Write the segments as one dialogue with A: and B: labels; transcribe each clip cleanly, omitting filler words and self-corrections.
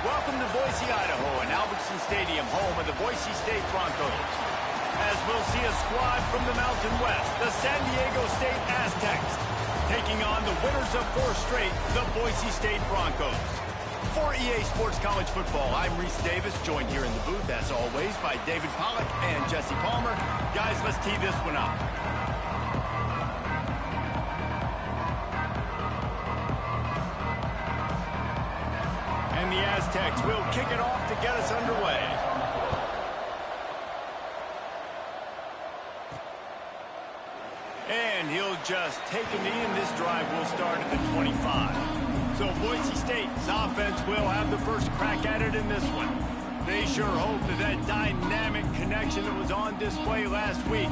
A: Welcome to Boise, Idaho, and Albertson Stadium, home of the Boise State Broncos. As we'll see a squad from the Mountain West, the San Diego State Aztecs, taking on the winners of 4 straight, the Boise State Broncos. For EA Sports College Football, I'm Reese Davis, joined here in the booth, as always, by David Pollack and Jesse Palmer. Guys, let's tee this one up. And the Aztecs will kick it off to get us underway. And he'll just take a knee, and this drive will start at the 25. So Boise State's offense will have the first crack at it in this one. They sure hope that that dynamic connection that was on display last week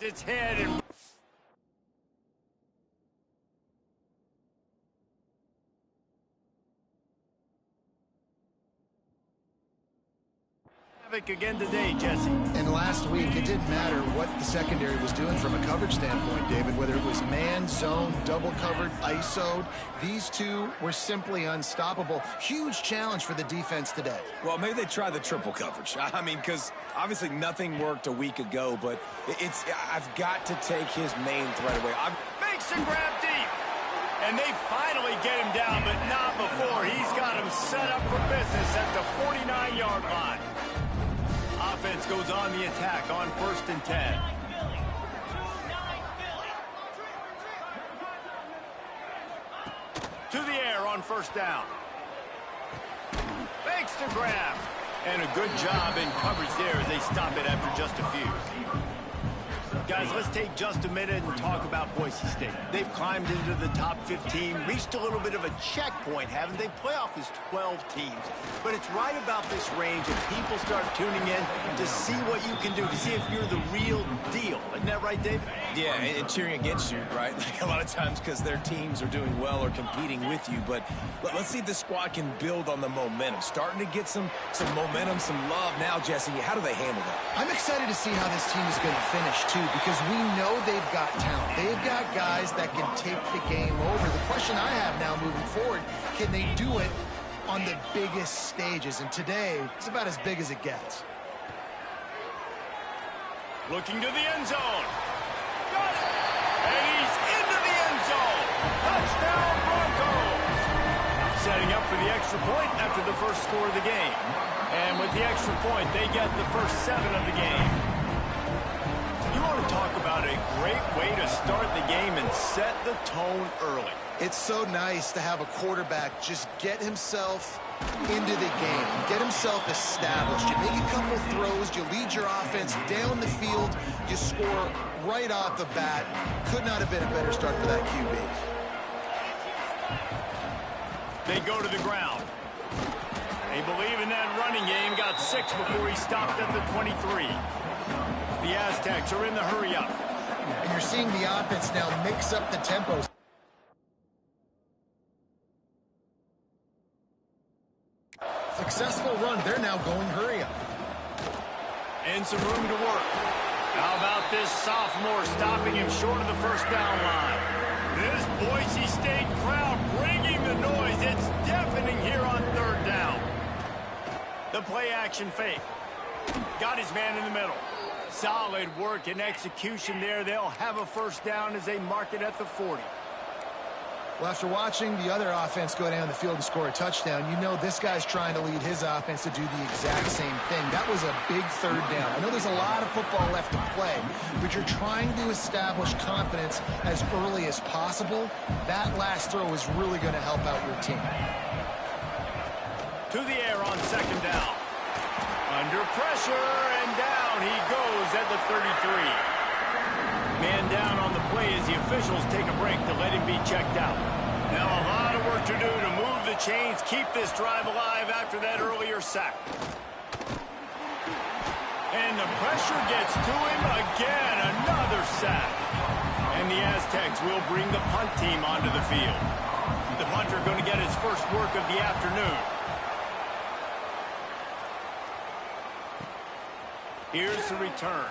A: its head and again today, Jesse.
B: And last week, it didn't matter what the secondary was doing from a coverage standpoint, David, whether it was man, zone, double covered, ISO'd. These two were simply unstoppable. Huge challenge for the defense today.
C: Well, maybe they try the triple coverage. I mean, because obviously nothing worked a week ago, but I've got to take his main threat away.
A: Makes the grab deep. And they finally get him down, but not before. He's got him set up for business at the 49-yard line. Offense goes on the attack on 1st and 10. To the air on 1st down. Makes the grab. And a good job in coverage there as they stop it after just a few. Guys, let's take just a minute and talk about Boise State. They've climbed into the top 15, reached a little bit of a checkpoint, haven't they? Playoff is 12 teams. But it's right about this range and people start tuning in to see what you can do, to see if you're the real deal. Isn't that right, David?
C: Yeah, and cheering against you, right? Like a lot of times because their teams are doing well or competing with you. But let's see if the squad can build on the momentum. Starting to get some momentum, some love now, Jesse. How do they handle that?
B: I'm excited to see how this team is going to finish, too, because we know they've got talent. They've got guys that can take the game over. The question I have now moving forward, can they do it on the biggest stages? And today, it's about as big as it gets.
A: Looking to the end zone. Got it! And he's into the end zone. Touchdown, Broncos! Setting up for the extra point after the first score of the game. And with the extra point, they get the first 7 of the game. You want to talk about a great way to start the game and set the tone early.
B: It's so nice to have a quarterback just get himself into the game, get himself established. You make a couple throws, you lead your offense down the field, you score right off the bat. Could not have been a better start for that QB.
A: They go to the ground. They believe in that running game. Got 6 before he stopped at the 23. The Aztecs are in the hurry up.
B: And you're seeing the offense now mix up the tempos. Successful run. They're now going hurry up.
A: And some room to work. How about this sophomore stopping him short of the first down line? This Boise State crowd bringing the noise. It's deafening here on 3rd down. The play action fake. Got his man in the middle. Solid work and execution there. They'll have a first down as they mark it at the 40.
B: Well, after watching the other offense go down the field and score a touchdown, you know this guy's trying to lead his offense to do the exact same thing. That was a big 3rd down. I know there's a lot of football left to play, but you're trying to establish confidence as early as possible. That last throw is really going to help out your team.
A: To the air on 2nd down. Under pressure, and down he goes at the 33. Man down on the play as the officials take a break to let him be checked out. Now a lot of work to do to move the chains, keep this drive alive after that earlier sack. And the pressure gets to him again, another sack. And the Aztecs will bring the punt team onto the field. The punter going to get his first work of the afternoon. Here's the return.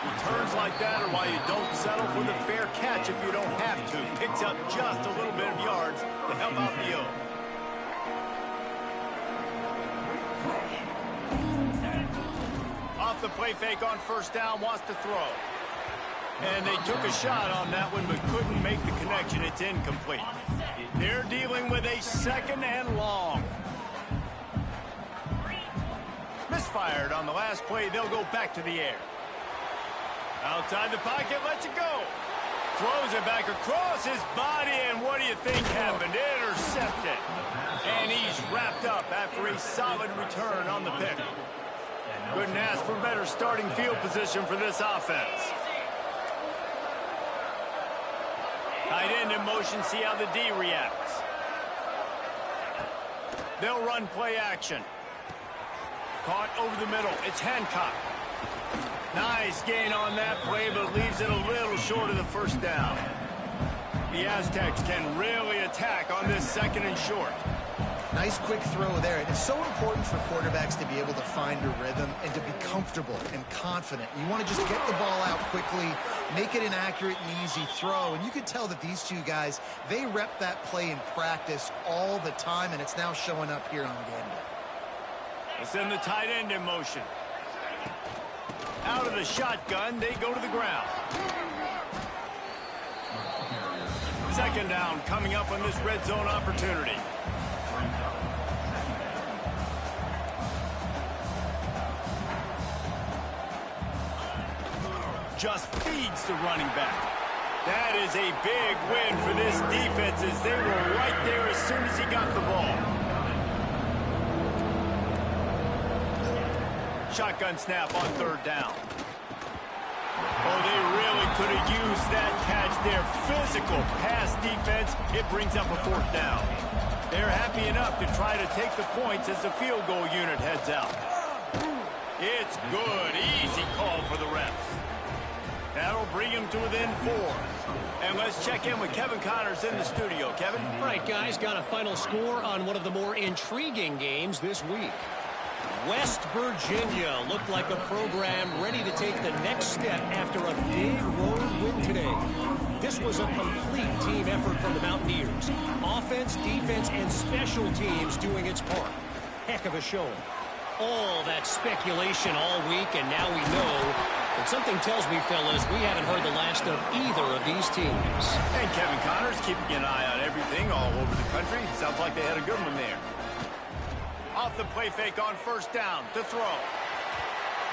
A: Returns like that are why you don't settle for the fair catch if you don't have to. Picks up just a little bit of yards to help out the O. Off the play fake on 1st down, wants to throw. And they took a shot on that one but couldn't make the connection. It's incomplete. They're dealing with a 2nd and long. Misfired on the last play. They'll go back to the air. Outside the pocket, lets it go. Throws it back across his body, and what do you think happened? Intercepted. And he's wrapped up after a solid return on the pick. Couldn't ask for better starting field position for this offense. Tight end in motion, see how the D reacts. They'll run play action. Caught over the middle. It's Hancock. Nice gain on that play, but leaves it a little short of the first down. The Aztecs can really attack on this 2nd and short.
B: Nice quick throw there. And it's so important for quarterbacks to be able to find a rhythm and to be comfortable and confident. You want to just get the ball out quickly, make it an accurate and easy throw. And you can tell that these two guys, they rep that play in practice all the time, and it's now showing up here on game day.
A: They send the tight end in motion. Out of the shotgun, they go to the ground. 2nd down coming up on this red zone opportunity. Just feeds the running back. That is a big win for this defense as they were right there as soon as he got the ball. shotgun snap on third down. Oh, they really could have used that catch there. Physical pass defense. It brings up a fourth down. They're happy enough to try to take the points as the field goal unit heads out. It's good. Easy call for the refs. That'll bring him to within 4. And let's check in with Kevin Connors in the studio. Kevin?
D: All right, guys, got a final score on one of the more intriguing games this week. West Virginia looked like a program ready to take the next step after a big road win today. This was a complete team effort from the Mountaineers. Offense, defense, and special teams doing its part. Heck of a showing. All that speculation all week, and now we know. But something tells me, fellas, we haven't heard the last of either of these teams.
A: And Kevin Connors keeping an eye on everything all over the country. Sounds like they had a good one there. Off the play fake on first down to throw.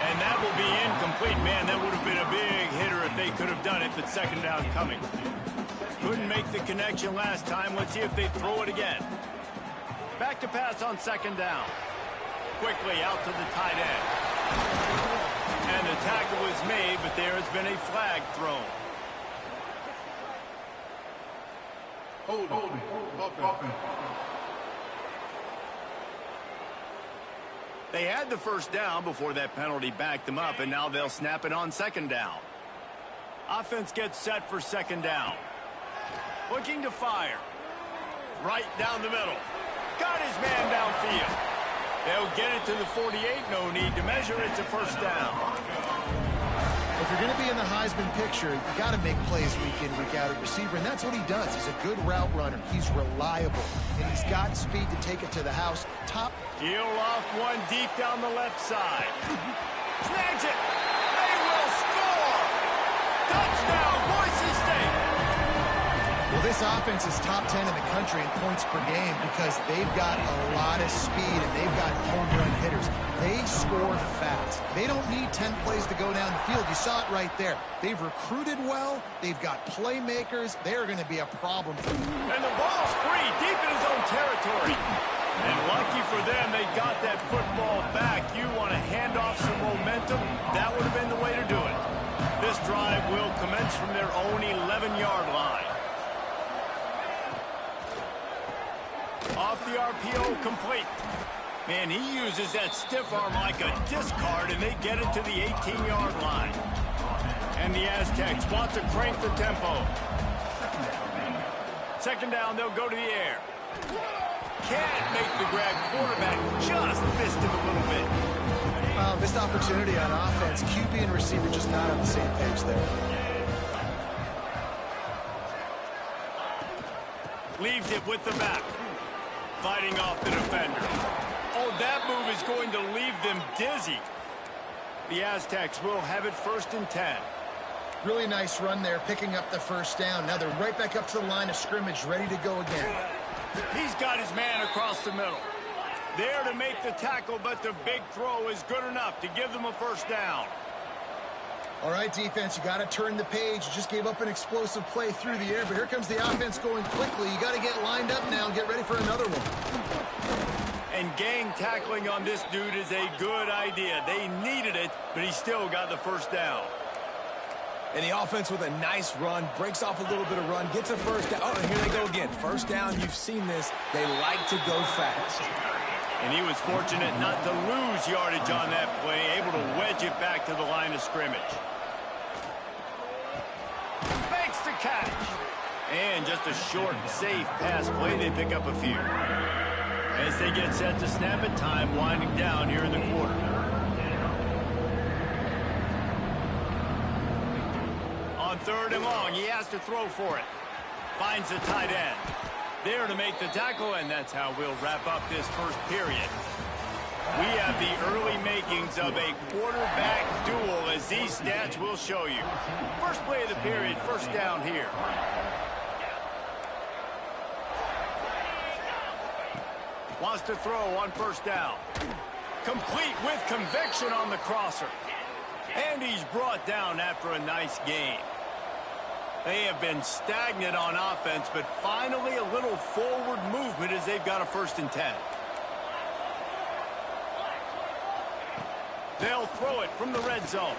A: And that will be incomplete. Man, that would have been a big hitter if they could have done it, but second down coming. Couldn't make the connection last time. Let's see if they throw it again. Back to pass on second down. Quickly out to the tight end. And the tackle is made, but there has been a flag thrown.
E: Hold it.
A: They had the first down before that penalty backed them up, and now they'll snap it on second down. Offense gets set for second down. Looking to fire. Right down the middle. Got his man downfield. They'll get it to the 48. No need to measure. It's a first down.
B: If you're going to be in the Heisman picture, you got to make plays week in, week out at receiver, and that's what he does. He's a good route runner. He's reliable, and he's got speed to take it to the house. Top.
A: He'll off one deep down the left side. Snags it. They will score. Touchdown, Boise State.
B: Well, this offense is top 10 in the country in points per game because they've got a lot of speed and they've got home run hitters. They score fast. They don't need 10 plays to go down the field. You saw it right there. They've recruited well. They've got playmakers. They're going to be a problem for them.
A: And the ball's free deep in his own territory. And lucky for them, they got that football back. You want to hand off some momentum? That would have been the way to do it. This drive will commence from their own 11-yard line. Off the RPO, complete. Man, he uses that stiff arm like a discard, and they get it to the 18-yard line. And the Aztecs want to crank the tempo. Second down, they'll go to the air. Can't make the grab. Quarterback just missed him a little bit.
B: Missed opportunity on offense. QB and receiver just not on the same page there.
A: Leaves it with the back. Fighting off the defender. Oh, that move is going to leave them dizzy. The Aztecs will have it first and 10.
B: Really nice run there, picking up the first down. Now they're right back up to the line of scrimmage, ready to go again.
A: He's got his man across the middle. There to make the tackle, but the big throw is good enough to give them a first down.
B: All right, defense, you got to turn the page. You just gave up an explosive play through the air, but here comes the offense going quickly. You got to get lined up now and get ready for another one.
A: And gang tackling on this dude is a good idea. They needed it, but he still got the first down.
C: And the offense with a nice run, breaks off a little bit of run, gets a first down. Oh, and here they go again. First down, you've seen this. They like to go fast.
A: And he was fortunate not to lose yardage on that play, able to wedge it back to the line of scrimmage. Makes the catch. And just a short, safe pass play. They pick up a few. As they get set to snap it, time winding down here in the quarter. On third and long, he has to throw for it. Finds the tight end. There to make the tackle, and that's how we'll wrap up this first period. We have the early makings of a quarterback duel, as these stats will show you. First play of the period, first down here. Wants to throw on first down. Complete with conviction on the crosser. And he's brought down after a nice gain. They have been stagnant on offense, but finally a little forward movement as they've got a first and 10. They'll throw it from the red zone,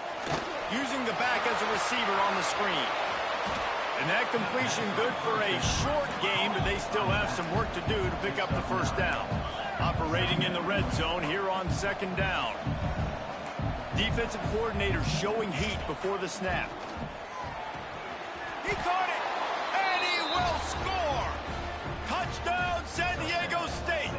A: using the back as a receiver on the screen. And that completion good for a short game, but they still have some work to do to pick up the first down. Operating in the red zone here on second down. Defensive coordinator showing heat before the snap. He caught it, and he will score. Touchdown, San Diego State.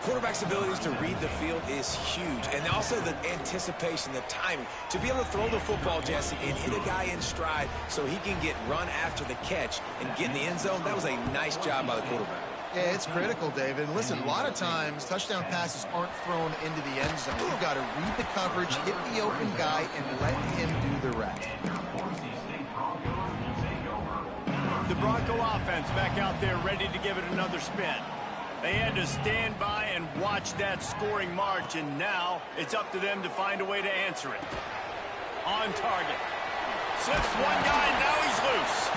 C: Quarterback's abilities to read the field is huge, and also the anticipation, the timing. To be able to throw the football, Jesse, and hit a guy in stride so he can get run after the catch and get in the end zone, that was a nice job by the quarterback.
B: Yeah, it's critical, David. And listen, a lot of times, touchdown passes aren't thrown into the end zone. You've got to read the coverage, hit the open guy, and let him do the rest.
A: The Bronco offense back out there ready to give it another spin. They had to stand by and watch that scoring march, and now it's up to them to find a way to answer it. On target. Slips one guy, now he's loose.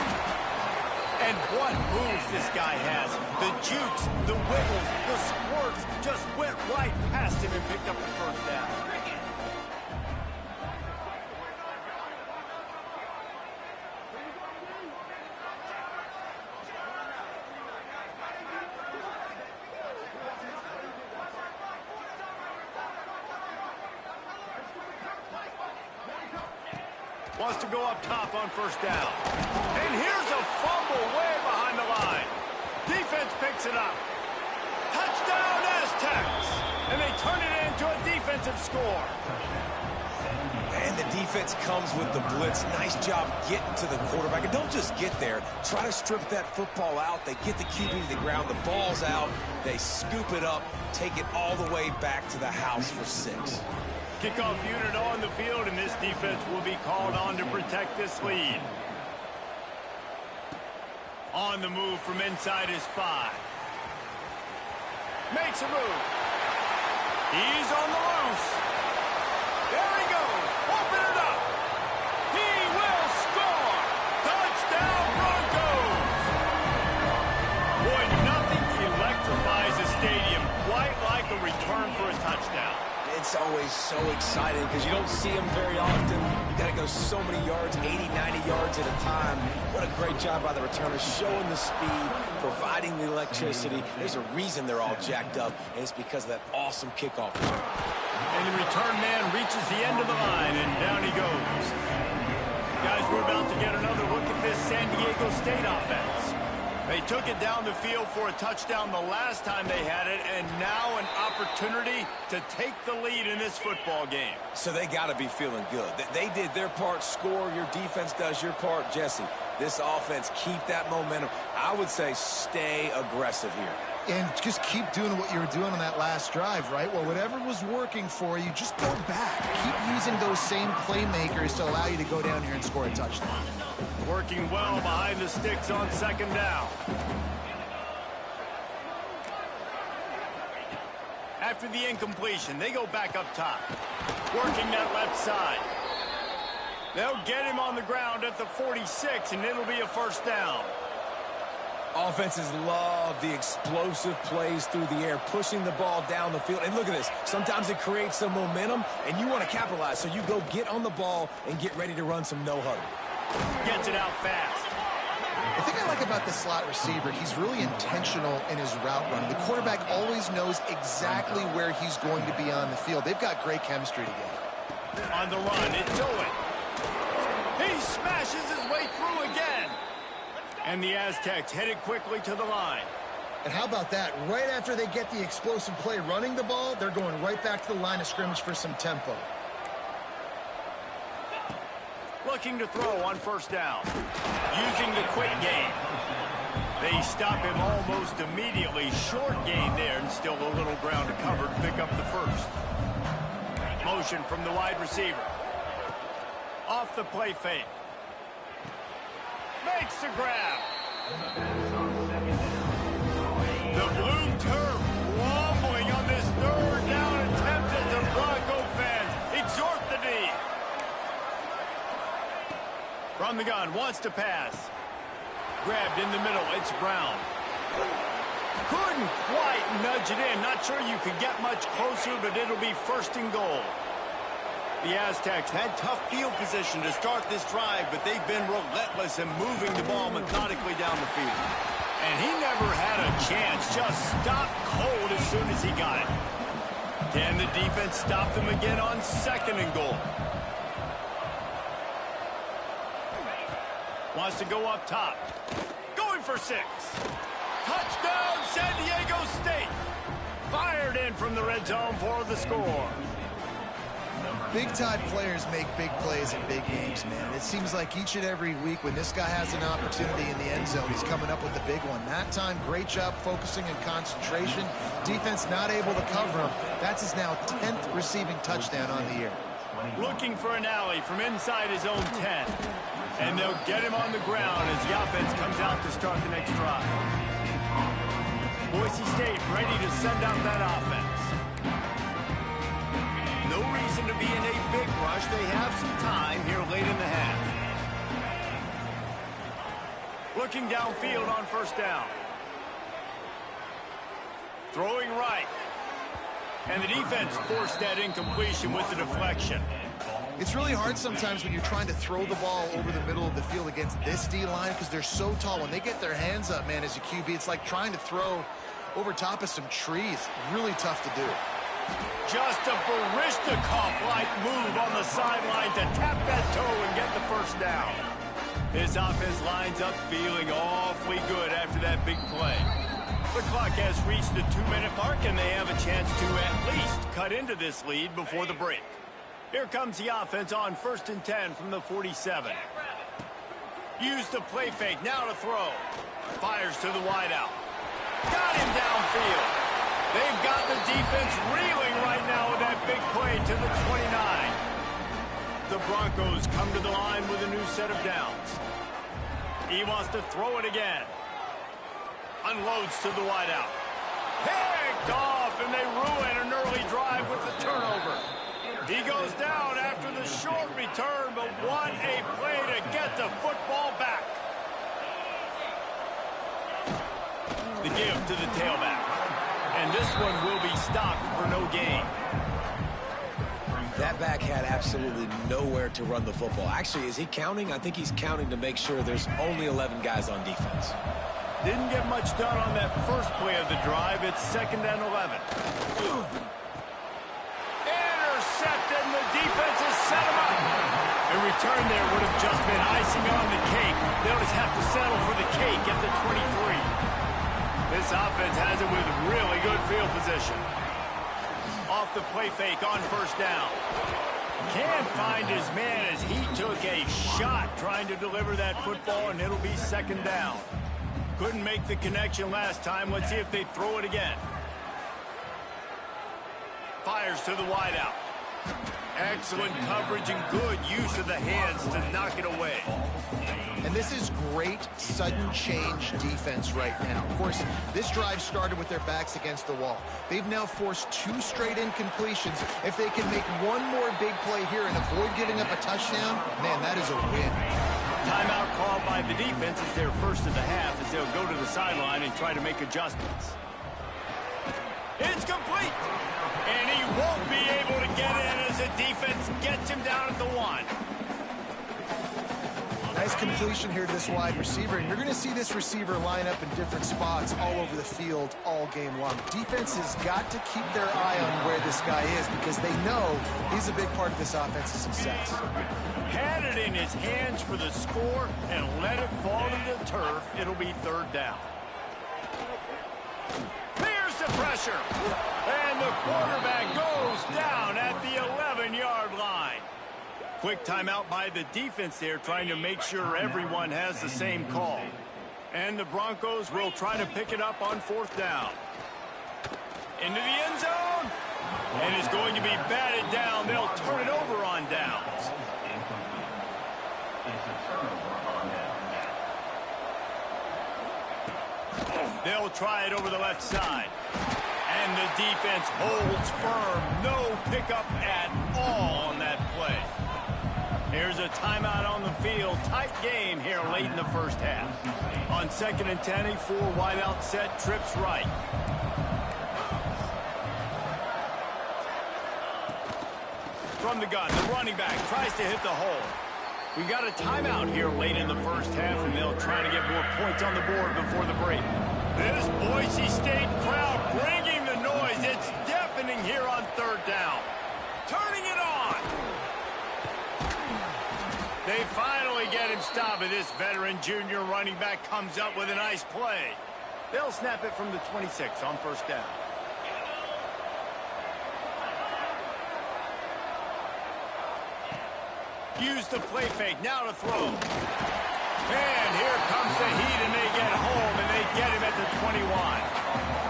A: And what moves this guy has. The jukes, the wiggles, the squirts just went right past him and picked up the first down. Wants to go up top on first down. And here's a fumble way behind the line. Defense picks it up. Touchdown, Aztecs! And they turn it into a defensive score.
C: And the defense comes with the blitz. Nice job getting to the quarterback. And don't just get there. Try to strip that football out. They get the QB to the ground. The ball's out. They scoop it up, take it all the way back to the house for 6.
A: Kickoff unit on the field, and this defense will be called on to protect this lead. On the move from inside his 5. Makes a move. He's on the loose. There he goes. Open it up. He will score. Touchdown, Broncos. Boy, nothing electrifies a stadium quite like a return for a touchdown.
C: It's always so exciting because you don't see them very often. You got to go so many yards, 80, 90 yards at a time. What a great job by the returners, showing the speed, providing the electricity. There's a reason they're all jacked up, and it's because of that awesome kickoff return.
A: And the return man reaches the end of the line, and down he goes. Guys, we're about to get another look at this San Diego State offense. They took it down the field for a touchdown the last time they had it, and now an opportunity to take the lead in this football game.
C: So they got to be feeling good. They did their part, score. Your defense does your part. Jesse, this offense, keep that momentum. I would say stay aggressive here.
B: And just keep doing what you were doing on that last drive, right? Well, whatever was working for you, just go back. Keep using those same playmakers to allow you to go down here and score a touchdown.
A: Working well behind the sticks on second down. After the incompletion, they go back up top. Working that left side. They'll get him on the ground at the 46, and it'll be a first down.
C: Offenses love the explosive plays through the air, pushing the ball down the field. And look at this. Sometimes it creates some momentum, and you want to capitalize. So you go get on the ball and get ready to run some no-huddle.
A: Gets it out fast.
B: The thing I like about the slot receiver, he's really intentional in his route running. The quarterback always knows exactly where he's going to be on the field. They've got great chemistry together.
A: On the run, it's Owen. He smashes his way through again. And the Aztecs headed quickly to the line.
B: And how about that? Right after they get the explosive play running the ball, they're going right back to the line of scrimmage for some tempo.
A: Looking to throw on first down. Using the quick game. They stop him almost immediately. Short gain there, and still a little ground to cover to pick up the first. Motion from the wide receiver. Off the play fake. Makes the grab. The blue turf wobbling on this third down attempt as the Bronco fans exhort the D. From the gun, wants to pass. Grabbed in the middle, it's Brown. Couldn't quite nudge it in. Not sure you could get much closer, but it'll be first and goal. The Aztecs had tough field position to start this drive, but they've been relentless in moving the ball methodically down the field. And he never had a chance, just stopped cold as soon as he got it. Can the defense stop them again on 2nd and goal? Wants to go up top. Going for 6. Touchdown, San Diego State. Fired in from the red zone for the score.
B: Big-time players make big plays in big games, man. It seems like each and every week when this guy has an opportunity in the end zone, he's coming up with the big one. That time, great job focusing and concentration. Defense not able to cover him. That's his now 10th receiving touchdown on the year.
A: Looking for an alley from inside his own 10. And they'll get him on the ground as the offense comes out to start the next drive. Boise State ready to send out that offense. No reason to be in a big rush. They have some time here late in the half. Looking downfield on 1st down. Throwing right. And the defense forced that incompletion with the deflection.
B: It's really hard sometimes when you're trying to throw the ball over the middle of the field against this D-line because they're so tall. When they get their hands up, man, as a QB, it's like trying to throw over top of some trees. Really tough to do.
A: Just a Barishnikov-like move on the sideline to tap that toe and get the 1st down. This offense lines up feeling awfully good after that big play. The clock has reached the 2-minute mark, and they have a chance to at least cut into this lead before the break. Here comes the offense on 1st and 10 from the 47. Use the play fake, now to throw. Fires to the wideout. Got him downfield. They've got the defense reeling right now with that big play to the 29. The Broncos come to the line with a new set of downs. He wants to throw it again. Unloads to the wideout. Picked off, and they ruin an early drive with the turnover. He goes down after the short return, but what a play to get the football back. The give to the tailback. And this one will be stopped for no gain.
C: That back had absolutely nowhere to run the football. Actually, is he counting? I think he's counting to make sure there's only 11 guys on defense.
A: Didn't get much done on that first play of the drive. It's 2nd and 11. Intercepted, and the defense has set him up. A return there would have just been icing on the cake. They'll just have to settle for the cake at the 23. This offense has it with really good field position. Off the play fake on 1st down. Can't find his man as he took a shot trying to deliver that football, and it'll be 2nd down. Couldn't make the connection last time. Let's see if they throw it again. Fires to the wideout. Excellent coverage and good use of the hands to knock it away.
B: And this is great sudden change defense right now. Of course, this drive started with their backs against the wall. They've now forced 2 straight incompletions. If they can make one more big play here and avoid giving up a touchdown, man, that is a win.
A: Timeout called by the defense is their first of the half as they'll go to the sideline and try to make adjustments. It's complete. And he won't be able to get in as the defense gets him down at the 1.
B: Nice completion here to this wide receiver, and you're going to see this receiver line up in different spots all over the field all game long. Defense has got to keep their eye on where this guy is because they know he's a big part of this offense's success.
A: Had it in his hands for the score and let it fall to the turf. It'll be 3rd down. Here's the pressure. And the quarterback goes down at the 11-yard line. Quick timeout by the defense there, trying to make sure everyone has the same call. And the Broncos will try to pick it up on 4th down. Into the end zone. And it's going to be batted down. They'll turn it over on downs. They'll try it over the left side. And the defense holds firm. No pickup at all on that play. Here's a timeout on the field. Tight game here late in the first half. On 2nd and 10, a 4 wideout set, trips right. From the gun, the running back tries to hit the hole. We got a timeout here late in the first half, and they'll try to get more points on the board before the break. This Boise State crowd bringing the noise. It's deafening here on third down. Turning it on. They finally get him stopped, and this veteran junior running back comes up with a nice play. They'll snap it from the 26 on first down. Use the play fake, now to throw. And here comes the heat, and they get home, and they get him at the 21.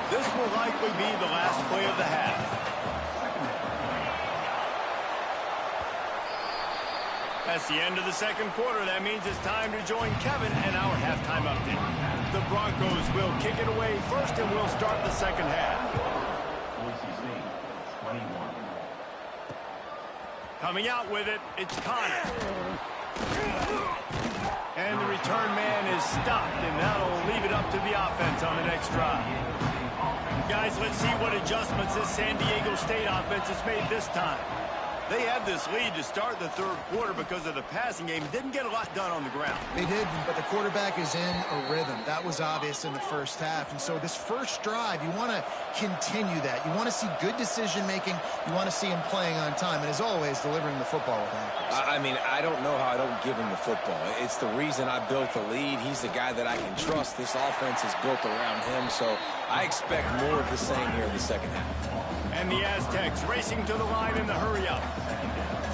A: This will likely be the last play of the half. That's the end of the second quarter. That means it's time to join Kevin and our halftime update. The Broncos will kick it away first, and we'll start the second half.
E: Boise State, 21.
A: Coming out with it, it's Connor. And the return man is stopped, and that'll leave it up to the offense on the next drive. Guys, let's see what adjustments this San Diego State offense has made this time. They had this lead to start the third quarter because of the passing game. Didn't get a lot done on the ground.
B: They did, but the quarterback is in a rhythm. That was obvious in the first half. And so this first drive, you want to continue that. You want to see good decision-making. You want to see him playing on time. And as always, delivering the football with accuracy.
C: I mean, I don't know how I don't give him the football. It's the reason I built the lead. He's the guy that I can trust. This offense is built around him. So I expect more of the same here in the second half.
A: And the Aztecs racing to the line in the hurry-up.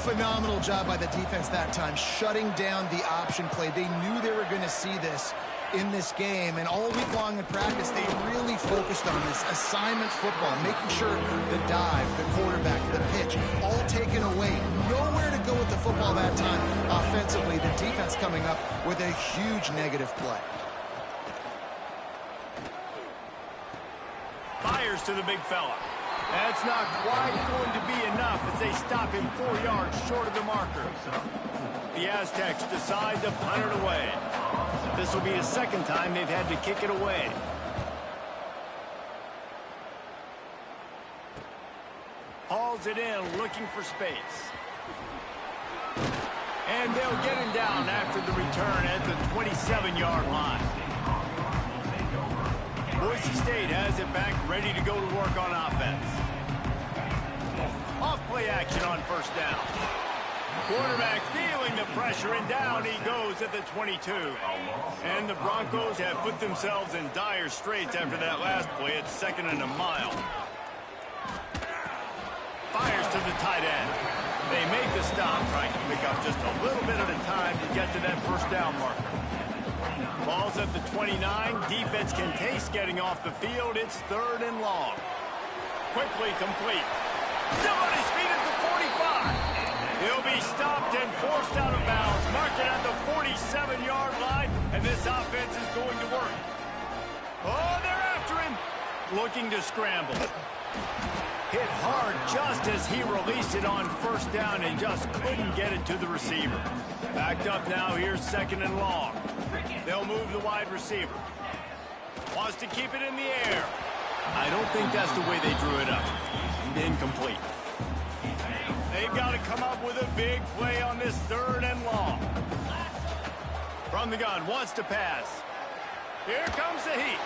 B: Phenomenal job by the defense that time, shutting down the option play. They knew they were going to see this in this game, and all week long in practice, they really focused on this assignment football, making sure the dive, the quarterback, the pitch, all taken away. Nowhere to go with the football that time offensively. The defense coming up with a huge negative play.
A: Fires to the big fella. That's not quite going to be enough as they stop him 4 yards short of the marker. The Aztecs decide to punt it away. This will be the second time they've had to kick it away. Hauls it in, looking for space. And they'll get him down after the return at the 27-yard line. Boise State has it back, ready to go to work on offense. Off play action on first down. Quarterback feeling the pressure, and down he goes at the 22. And the Broncos have put themselves in dire straits after that last play. It's 2nd and a mile. Fires to the tight end. They make the stop, trying to pick up just a little bit at a time to get to that first down marker. Ball's at the 29. Defense can taste getting off the field. It's 3rd and long. Quickly complete. Still on his feet at the 45. He'll be stopped and forced out of bounds. Marked at the 47-yard line, and this offense is going to work. Oh, they're after him. Looking to scramble. Hit hard just as he released it on first down and just couldn't get it to the receiver. Backed up now, here's 2nd and long. They'll move the wide receiver. Wants to keep it in the air. I don't think that's the way they drew it up. Incomplete. They've got to come up with a big play on this 3rd and long. From the gun, wants to pass. Here comes the heat.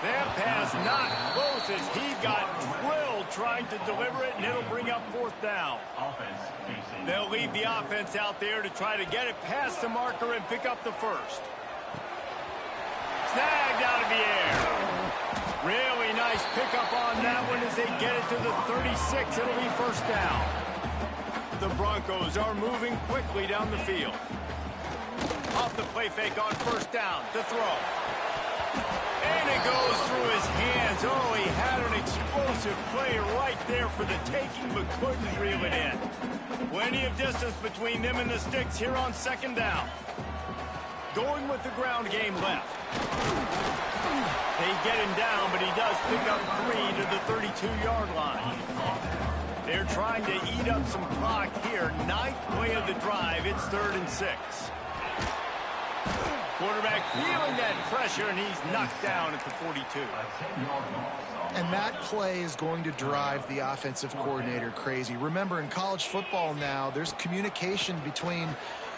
A: That pass not close as he got drilled trying to deliver it, and it'll bring up 4th down. They'll leave the offense out there to try to get it past the marker and pick up the first. Snagged out of the air. Really nice pickup on that one as they get it to the 36. It'll be first down. The Broncos are moving quickly down the field. Off the play fake on first down. To throw. And it goes through his hands. Oh, he had an explosive play right there for the taking, but couldn't reel it in. Plenty of distance between them and the sticks here on 2nd down. Going with the ground game left. They get him down, but he does pick up 3 to the 32-yard line. They're trying to eat up some clock here. 9th play of the drive. It's 3rd and 6. Quarterback feeling that pressure, and he's knocked down at the 42.
B: And that play is going to drive the offensive coordinator crazy. Remember, in college football now, there's communication between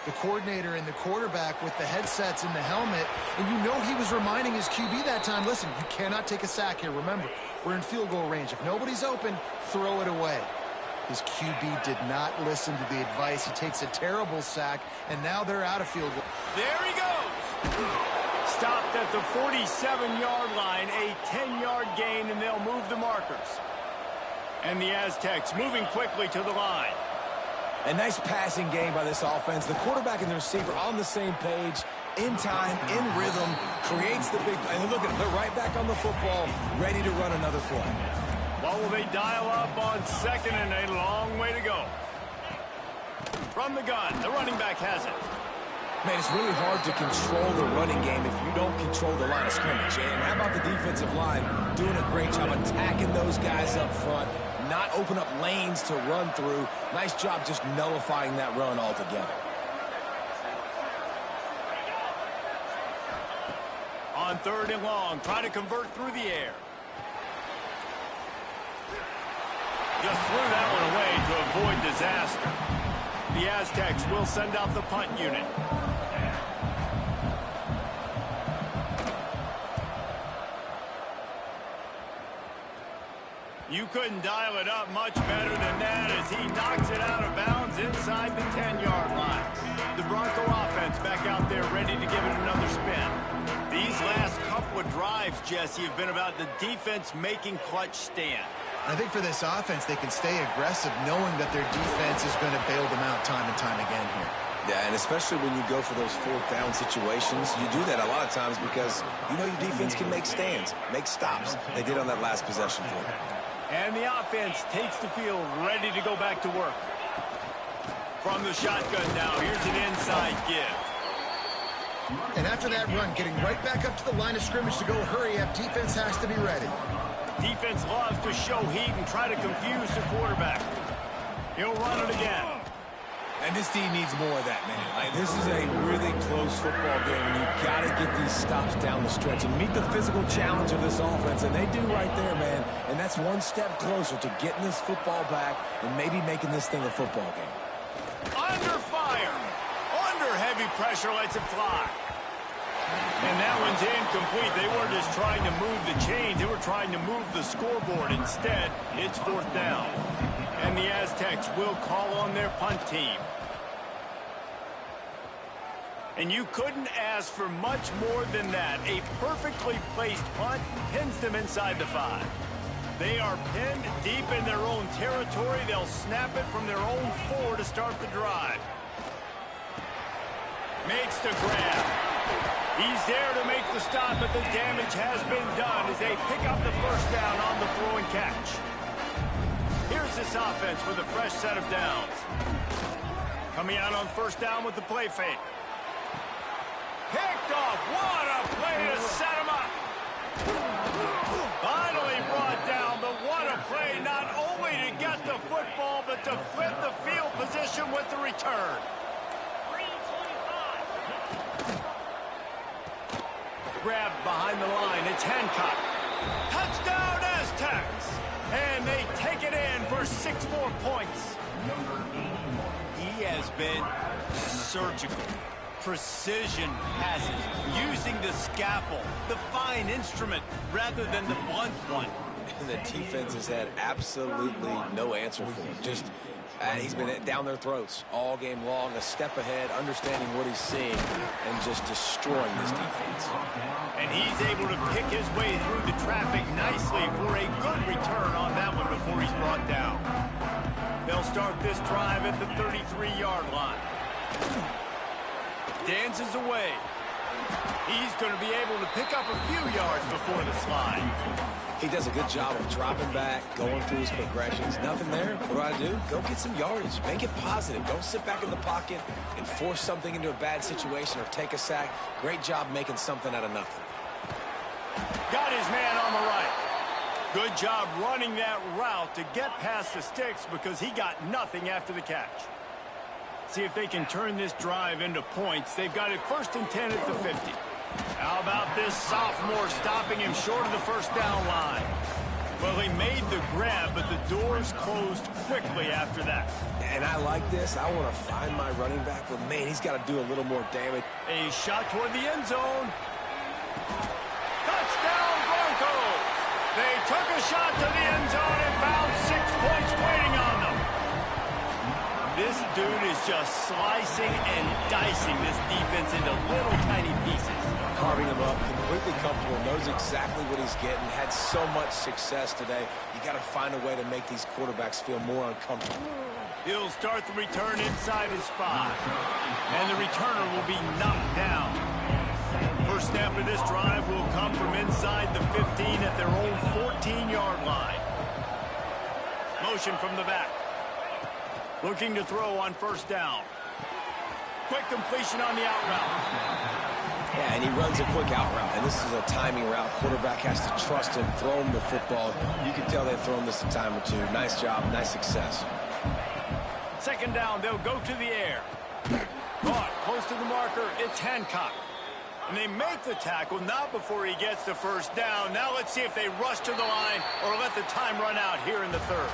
B: the coordinator and the quarterback with the headsets and the helmet. And you know he was reminding his QB that time, listen, you cannot take a sack here. Remember, we're in field goal range. If nobody's open, throw it away. His QB did not listen to the advice. He takes a terrible sack, and now they're out of field goal.
A: There he goes. Stopped at the 47-yard line, a 10-yard gain, and they'll move the markers. And the Aztecs moving quickly to the line.
C: A nice passing game by this offense. The quarterback and the receiver on the same page, in time, in rhythm, creates the big play. And look at it, they're right back on the football, ready to run another play.
A: What will they dial up on second, and a long way to go? From the gun, the running back has it.
C: Man, it's really hard to control the running game if you don't control the line of scrimmage. And how about the defensive line doing a great job attacking those guys up front, not open up lanes to run through. Nice job just nullifying that run altogether.
A: On 3rd and long, trying to convert through the air. Just threw that one away to avoid disaster. The Aztecs will send out the punt unit. You couldn't dial it up much better than that as he knocks it out of bounds inside the 10-yard line. The Bronco offense back out there ready to give it another spin. These last couple of drives, Jesse, have been about the defense making clutch stand.
B: I think for this offense, they can stay aggressive knowing that their defense is going to bail them out time and time again here.
C: Yeah, and especially when you go for those 4th down situations, you do that a lot of times because you know your defense can make stands, make stops. They did on that last possession for them.
A: And the offense takes the field, ready to go back to work. From the shotgun now, here's an inside give.
B: And after that run, getting right back up to the line of scrimmage to go hurry up, defense has to be ready.
A: Defense loves to show heat and try to confuse the quarterback. He'll run it again.
C: And this team needs more of that, man. Like, this is a really close football game, and you've got to get these stops down the stretch and meet the physical challenge of this offense, and they do right there, man. And that's one step closer to getting this football back and maybe making this thing a football game.
A: Under fire. Under heavy pressure, lets it fly. And that one's incomplete. They weren't just trying to move the chains. They were trying to move the scoreboard. Instead, it's 4th down. And the Aztecs will call on their punt team. And you couldn't ask for much more than that. A perfectly placed punt pins them inside the 5. They are pinned deep in their own territory. They'll snap it from their own 4 to start the drive. Makes the grab. He's there to make the stop, but the damage has been done as they pick up the 1st down on the throw and catch. Here's this offense with a fresh set of downs. Coming out on 1st down with the play fake. Picked off. What a play to set him up. Finally brought down, but what a play not only to get the football, but to flip the field position with the return. Grabbed behind the line. It's Hancock. Touchdown Aztecs. And they take it in for 6 more points. He has been surgical. Precision passes, using the scalpel, the fine instrument, rather than the blunt one.
C: And the defense has had absolutely no answer for him. Just, he's been down their throats all game long, a step ahead, understanding what he's seeing, and just destroying this defense.
A: And he's able to pick his way through the traffic nicely for a good return on that one before he's brought down. They'll start this drive at the 33-yard line. Dances away. He's going to be able to pick up a few yards before the slide.
C: He does a good job of dropping back, going through his progressions. Nothing there. What do? Go get some yardage. Make it positive. Don't sit back in the pocket and force something into a bad situation or take a sack. Great job making something out of nothing.
A: Got his man on the right. Good job running that route to get past the sticks because he got nothing after the catch. See if they can turn this drive into points. They've got it 1st and 10 at the 50. How about this sophomore stopping him short of the first down line? Well, he made the grab, but the doors closed quickly after that.
C: And I like this. I want to find my running back, but, man, he's got to do a little more damage.
A: A shot toward the end zone. Touchdown, Broncos! They took a shot to the end zone and found 6 points waiting on them. This dude is just slicing and dicing this defense into little tiny pieces.
C: Carving him up, completely comfortable, knows exactly what he's getting, had so much success today. You got to find a way to make these quarterbacks feel more uncomfortable.
A: He'll start the return inside his 5. And the returner will be knocked down. First snap of this drive will come from inside the 15 at their own 14-yard line. Motion from the back. Looking to throw on first down. Quick completion on the out route.
C: Yeah, and he runs a quick out route, and this is a timing route. Quarterback has to trust him, throw him the football. You can tell they've thrown this a time or two. Nice job, nice success.
A: 2nd down, they'll go to the air. Caught close to the marker, it's Hancock. And they make the tackle, not before he gets the first down. Now let's see if they rush to the line or let the time run out here in the 3rd.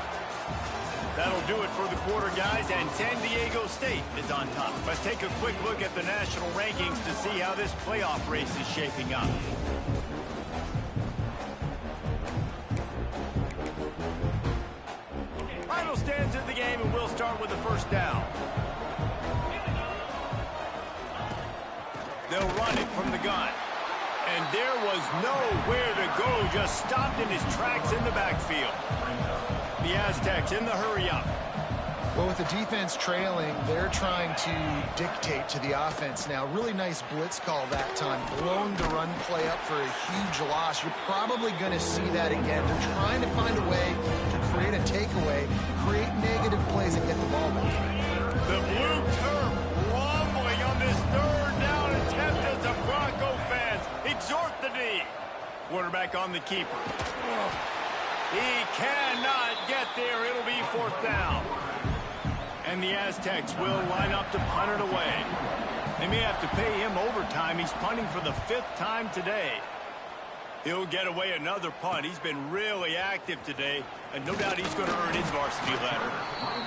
A: That'll do it for the quarter, guys, and San Diego State is on top. Let's take a quick look at the national rankings to see how this playoff race is shaping up. Final stands of the game, and we'll start with the first down. They'll run it from the gun. And there was nowhere to go, just stopped in his tracks in the backfield. The Aztecs in the hurry-up.
B: Well, with the defense trailing, they're trying to dictate to the offense now. Really nice blitz call that time. Blown the run play up for a huge loss. You're probably going to see that again. They're trying to find a way to create a takeaway, create negative plays, and get the ball back.
A: The blue turf rumbling on this 3rd down attempt as the Bronco fans exhort the D. Quarterback on the keeper. He cannot get there. It'll be 4th down. And the Aztecs will line up to punt it away. They may have to pay him overtime. He's punting for the 5th time today. He'll get away another punt. He's been really active today, and no doubt he's going to earn his varsity letter.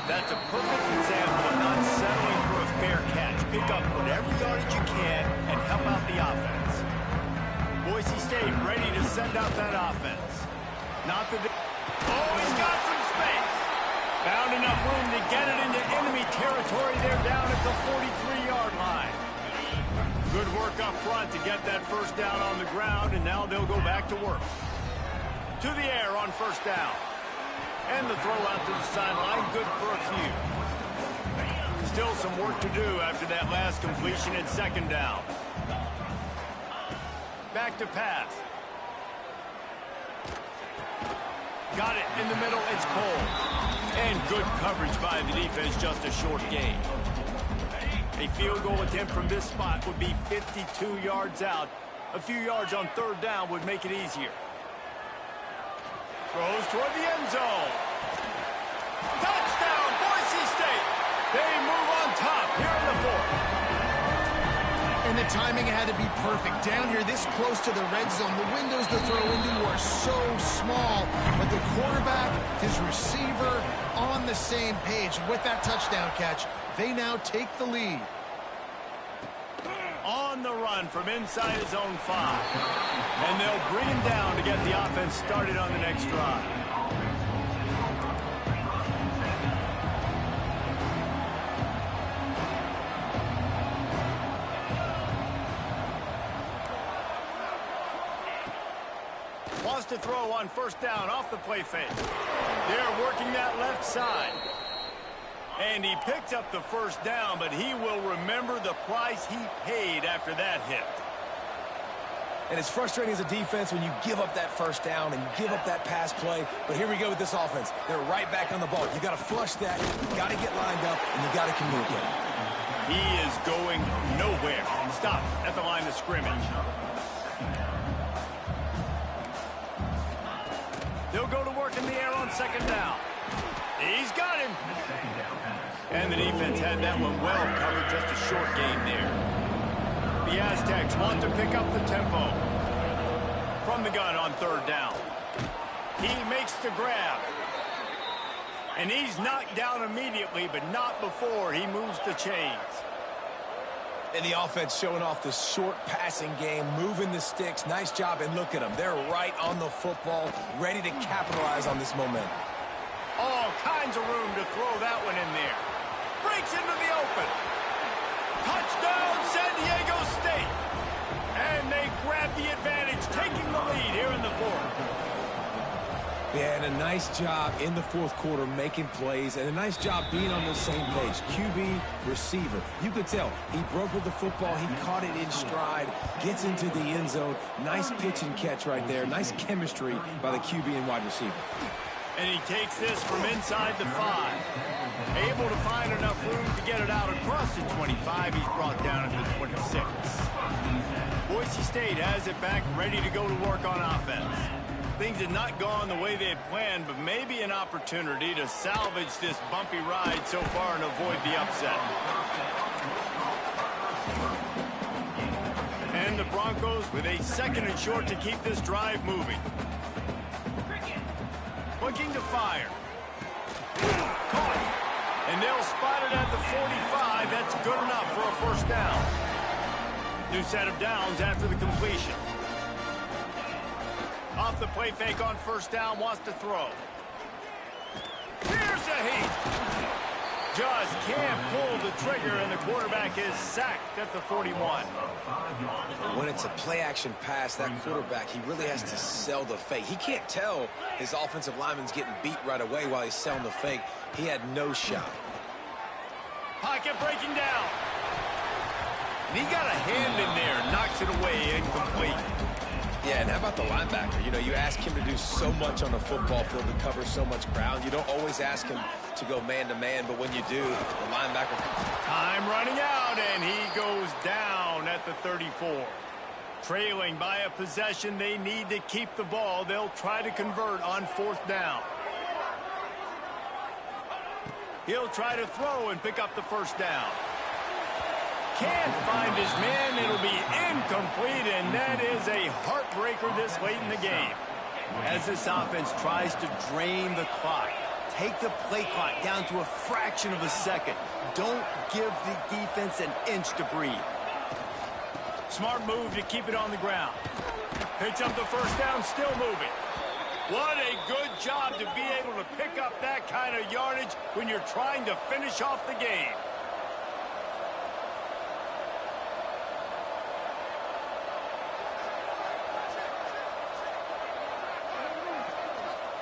A: That's a perfect example of not settling for a fair catch. Pick up whatever yardage you can and help out the offense. Boise State ready to send out that offense. Not the... Oh, he's got some space. Found enough room to get it into enemy territory. They're down at the 43-yard line. Good work up front to get that first down on the ground, and now they'll go back to work. To the air on first down. And the throw out to the sideline, good for a few. Still some work to do after that last completion and 2nd down. Back to pass. Got it in the middle, it's Cole. And good coverage by the defense, just a short gain. A field goal attempt from this spot would be 52 yards out. A few yards on 3rd down would make it easier. Throws toward the end zone. Touchdown, Boise State. They move on top here in the 4th.
B: And the timing had to be perfect. Down here, this close to the red zone, the windows to throw into are so small. But the quarterback, his receiver, on the same page. With that touchdown catch, they now take the lead.
A: On the run from inside his own 5. And they'll bring him down to get the offense started on the next drive. Wants to throw on first down off the play fake. They're working that left side. And he picked up the first down, but he will remember the price he paid after that hit.
C: And it's frustrating as a defense when you give up that first down and you give up that pass play. But here we go with this offense. They're right back on the ball. You got to flush that. You got to get lined up, and you got to communicate.
A: He is going nowhere. Stop at the line of scrimmage. They'll go to work in the air on 2nd down. He's got him. And the defense had that one well covered, just a short game there. The Aztecs want to pick up the tempo. From the gun on third down. He makes the grab. And he's knocked down immediately, but not before he moves the chains.
C: And the offense showing off the short passing game, moving the sticks. Nice job, and look at them. They're right on the football, ready to capitalize on this momentum.
A: All kinds of room to throw that one in there. Breaks into the open. Touchdown, San Diego State. And they grab the advantage, taking the lead here in the fourth.
C: Yeah, and a nice job in the fourth quarter making plays, and a nice job being on the same page. QB, receiver. You could tell he broke with the football. He caught it in stride, gets into the end zone. Nice pitch and catch right there. Nice chemistry by the QB and wide receiver.
A: And he takes this from inside the 5. Able to find enough room to get it out across the 25. He's brought down at the 26. Boise State has it back, ready to go to work on offense. Things had not gone the way they had planned, but maybe an opportunity to salvage this bumpy ride so far and avoid the upset. And the Broncos with a 2nd and short to keep this drive moving. Looking to fire. Caught. And they'll spot it at the 45. That's good enough for a first down. New set of downs after the completion. Off the play fake on first down, wants to throw. Here's a heat. Just can't pull the trigger, and the quarterback is sacked at the 41.
C: When it's a play-action pass, that quarterback, he really has to sell the fake. He can't tell his offensive lineman's getting beat right away while he's selling the fake. He had no shot.
A: Pocket breaking down. And he got a hand in there, knocks it away, incomplete.
C: Yeah, and how about the linebacker? You know, you ask him to do so much on the football field to cover so much ground. You don't always ask him to go man-to-man, but when you do, the linebacker...
A: Time running out, and he goes down at the 34. Trailing by a possession, they need to keep the ball. They'll try to convert on fourth down. He'll try to throw and pick up the first down. Can't find his man. It'll be incomplete, and that is a heartbreaker this late in the game. As this offense tries to drain the clock, take the play clock down to a fraction of a second. Don't give the defense an inch to breathe. Smart move to keep it on the ground. Picks up the first down, still moving. What a good job to be able to pick up that kind of yardage when you're trying to finish off the game.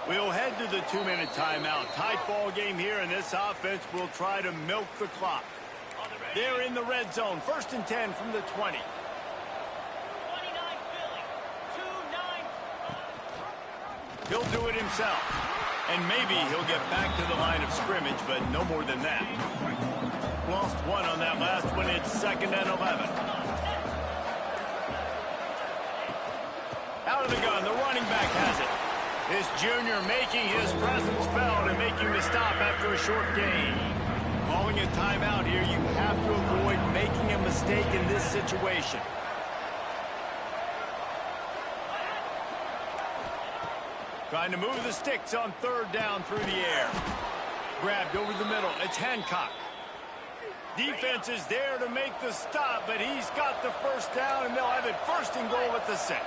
A: We'll head to the 2-minute timeout. Tight ball game here, and this offense will try to milk the clock. They're in the red zone. 1st and 10 from the 20. He'll do it himself. And maybe he'll get back to the line of scrimmage, but no more than that. Lost one on that last one. It's 2nd and 11. Out of the gun, the running back has it. This junior making his presence felt and making the stop after a short gain. Calling a timeout here, you have to avoid making a mistake in this situation. Trying to move the sticks on 3rd down through the air. Grabbed over the middle. It's Hancock. Defense is there to make the stop, but he's got the first down, and they'll have it 1st and goal at the 6.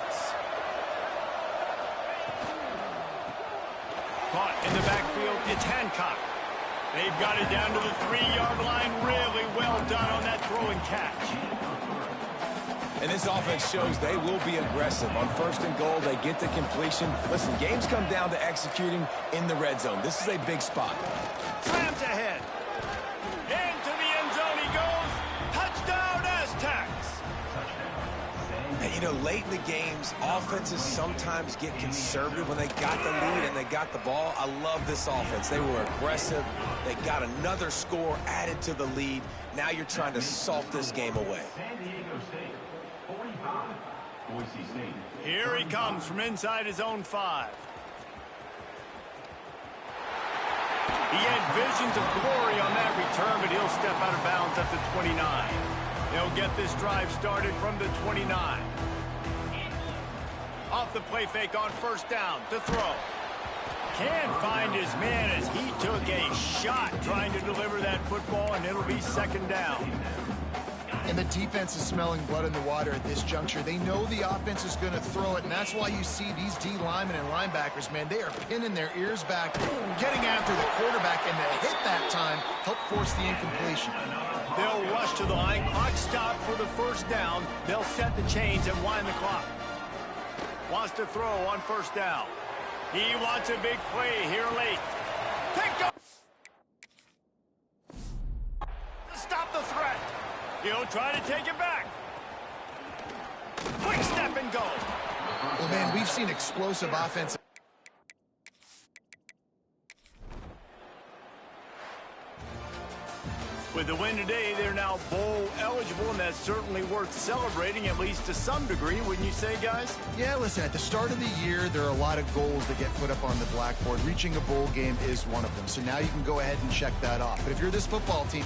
A: Caught in the backfield, it's Hancock. They've got it down to the 3-yard line. Really well done on that throw and catch.
C: And this offense shows they will be aggressive. On 1st and goal, they get the completion. Listen, games come down to executing in the red zone. This is a big spot.
A: Slams ahead. Into the end zone he goes. Touchdown, Aztecs.
C: And, you know, late in the games, offenses sometimes get conservative when they got the lead and they got the ball. I love this offense. They were aggressive. They got another score added to the lead. Now you're trying to salt this game away.
E: San Diego State, 45. Boise State.
A: Here he comes from inside his own 5. He had visions of glory on that return, but he'll step out of bounds at the 29. They'll get this drive started from the 29. Off the play fake on first down to throw. Can't find his man as he took a shot trying to deliver that football, and it'll be second down.
B: And the defense is smelling blood in the water at this juncture. They know the offense is going to throw it, and that's why you see these D linemen and linebackers, man, they are pinning their ears back, getting after the quarterback, and the hit that time helped force the incompletion.
A: They'll rush to the line, clock stop for the first down. They'll set the chains and wind the clock. Wants to throw on first down. He wants a big play here late. Pick up. Stop the threat. He'll try to take it back. Quick step and go.
B: Well, man, we've seen explosive offense.
A: With the win today, they're now bowl eligible, and that's certainly worth celebrating, at least to some degree, wouldn't you say, guys?
B: Yeah, listen, at the start of the year, there are a lot of goals that get put up on the blackboard. Reaching a bowl game is one of them. So now you can go ahead and check that off. But if you're this football team,